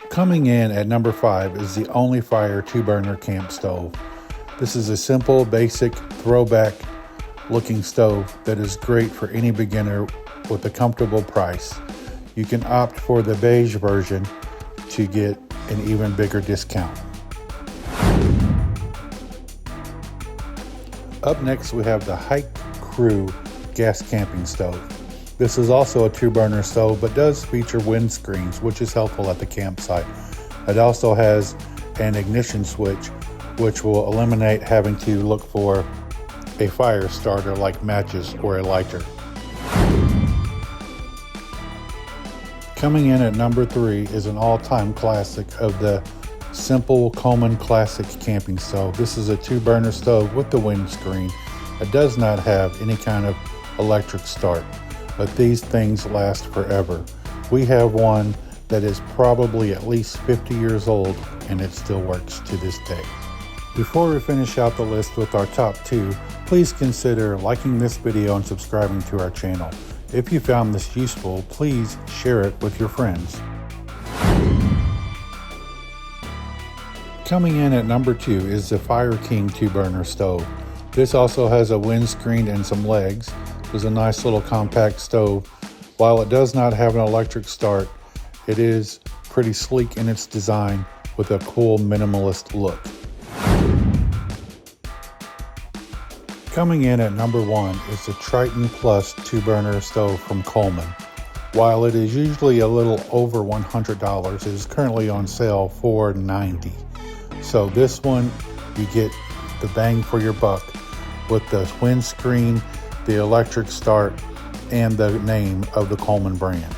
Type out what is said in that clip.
Coming in at number 5 is the Only Fire 2-burner camp stove. This is a simple, basic, throwback looking stove that is great for any beginner with a comfortable price. You can opt for the beige version to get an even bigger discount. Up next we have the Hike Crew gas camping stove. This is also a 2-burner stove, but does feature windscreens, which is helpful at the campsite. It also has an ignition switch, which will eliminate having to look for a fire starter like matches or a lighter. Coming in at number 3 is an all-time classic of the Simple Coleman Classic camping stove. This is a 2-burner stove with the windscreen. It does not have any kind of electric start, but these things last forever. We have one that is probably at least 50 years old and it still works to this day. Before we finish out the list with our top 2, please consider liking this video and subscribing to our channel. If you found this useful, please share it with your friends. Coming in at number 2 is the Fire King 2-burner stove. This also has a windscreen and some legs. It's a nice little compact stove. While it does not have an electric start, it is pretty sleek in its design with a cool minimalist look. Coming in at number 1 is the Triton Plus 2-burner stove from Coleman. While it is usually a little over $100, it is currently on sale for $90. So this one, you get the bang for your buck with the windscreen, the electric start, and the name of the Coleman brand.